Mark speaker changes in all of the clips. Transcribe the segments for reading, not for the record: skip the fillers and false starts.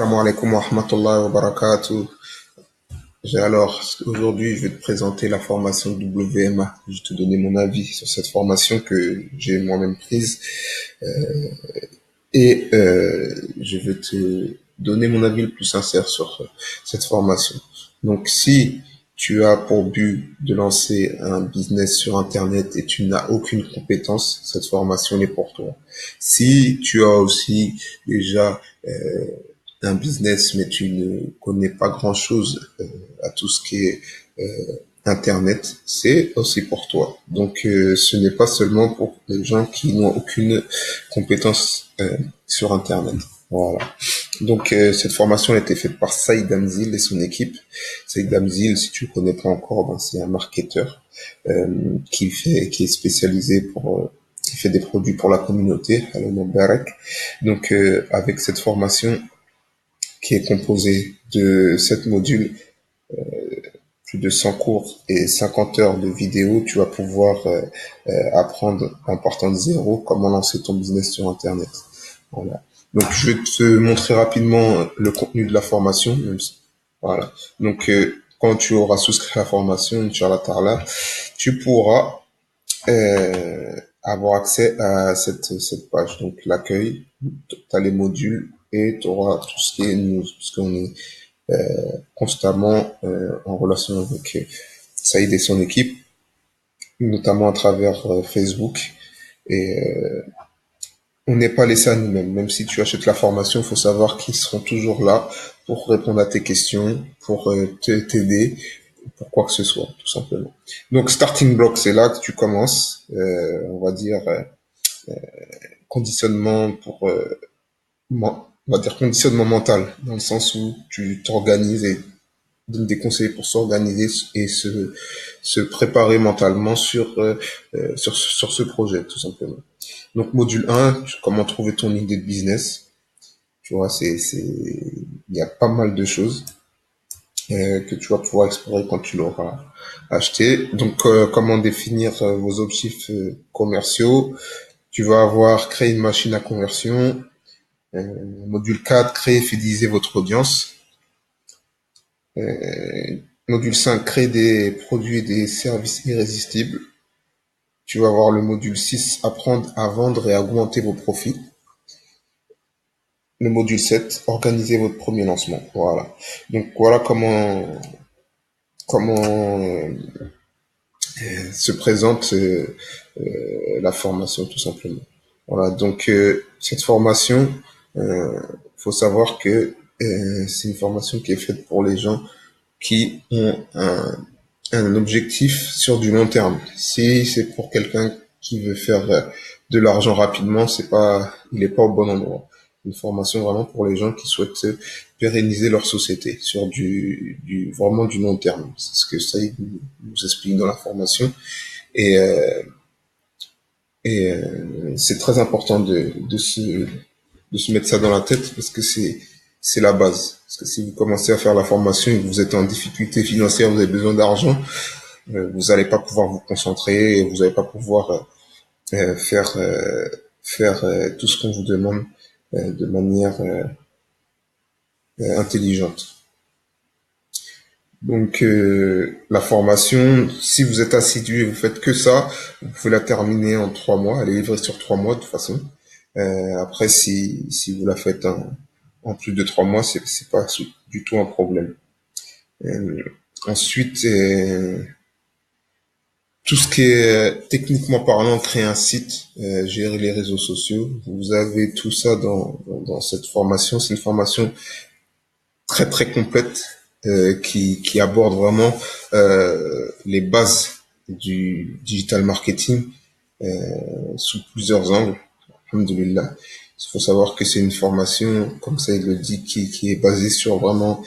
Speaker 1: Assalamu alaikum wa rahmatullahi wa barakatuh. Aujourd'hui, je vais te présenter la formation WMA. Je vais te donner mon avis sur cette formation que j'ai moi-même prise et je vais te donner mon avis le plus sincère sur cette formation. Donc, si tu as pour but de lancer un business sur Internet et tu n'as aucune compétence, cette formation est pour toi. Si tu as aussi déjà un business, mais tu ne connais pas grand-chose à tout ce qui est Internet, c'est aussi pour toi. Donc, ce n'est pas seulement pour les gens qui n'ont aucune compétence sur Internet. Voilà. Donc, cette formation a été faite par Saïd Amzil et son équipe. Saïd Amzil, si tu le connais pas encore, ben, c'est un marketeur qui est spécialisé qui fait des produits pour la communauté, Al Mubarak. Donc, avec cette formation, qui est composé de 7 modules, plus de 100 cours et 50 heures de vidéos. Tu vas pouvoir apprendre en partant de zéro comment lancer ton business sur Internet. Voilà. Donc, je vais te montrer rapidement le contenu de la formation. Voilà. Donc, quand tu auras souscrit à la formation, Inch'Allah Ta'ala, tu pourras avoir accès à cette page. Donc, l'accueil, tu as les modules et tu auras tout ce qui est news, puisqu'on est constamment en relation avec Saïd et son équipe, notamment à travers Facebook. Et on n'est pas laissé à nous-mêmes. Même si tu achètes la formation, il faut savoir qu'ils seront toujours là pour répondre à tes questions, pour t'aider, pour quoi que ce soit, tout simplement. Donc, starting block, c'est là que tu commences, on va dire, conditionnement on va dire conditionnement mental, dans le sens où tu t'organises et donne des conseils pour s'organiser et se préparer mentalement sur ce projet, tout simplement. Donc, module 1, comment trouver ton idée de business. Tu vois, il y a pas mal de choses que tu vas pouvoir explorer quand tu l'auras acheté. Donc, comment définir vos objectifs commerciaux. Tu vas avoir créé une machine à conversion. Module 4, créer et fidéliser votre audience. Module 5, créer des produits et des services irrésistibles. Tu vas avoir le module 6, apprendre à vendre et à augmenter vos profits. Le module 7, organiser votre premier lancement. Voilà. Donc voilà comment se présente la formation tout simplement. Voilà. Donc cette formation, faut savoir que c'est une formation qui est faite pour les gens qui ont un objectif sur du long terme. Si c'est pour quelqu'un qui veut faire de l'argent rapidement, il est pas au bon endroit. Une formation vraiment pour les gens qui souhaitent pérenniser leur société sur vraiment du long terme. C'est ce que ça nous explique dans la formation. Et, euh, et c'est très important de se mettre ça dans la tête parce que c'est la base. Parce que si vous commencez à faire la formation et que vous êtes en difficulté financière, vous avez besoin d'argent, vous n'allez pas pouvoir vous concentrer, et vous n'allez pas pouvoir faire tout ce qu'on vous demande de manière intelligente. Donc la formation, si vous êtes assidu et vous faites que ça, vous pouvez la terminer en 3 mois. Elle est livrée sur 3 mois de toute façon. Après, si vous la faites en plus de 3 mois, c'est pas du tout un problème. Euh, ensuite, tout ce qui est techniquement parlant, créer un site, gérer les réseaux sociaux, vous avez tout ça dans cette formation. C'est une formation très très complète qui aborde vraiment les bases du digital marketing sous plusieurs angles. Alhamdulillah. Il faut savoir que c'est une formation, comme ça il le dit, qui est basée sur vraiment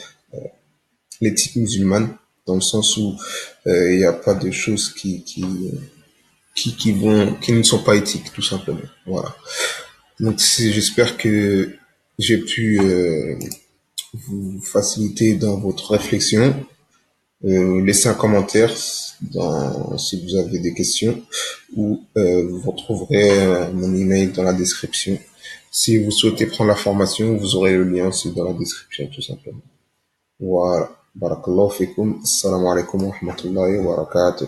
Speaker 1: l'éthique musulmane, dans le sens où il n'y a pas de choses qui ne sont pas éthiques, tout simplement. Voilà. Donc, j'espère que j'ai pu vous faciliter dans votre réflexion. Laissez un commentaire si vous avez des questions ou vous retrouverez mon email dans la description Si vous souhaitez prendre la formation, vous aurez le lien aussi dans la description, tout simplement. Voilà. Barakallahu fikum. Assalamu alaikum wa rahmatullahi wa barakatuh.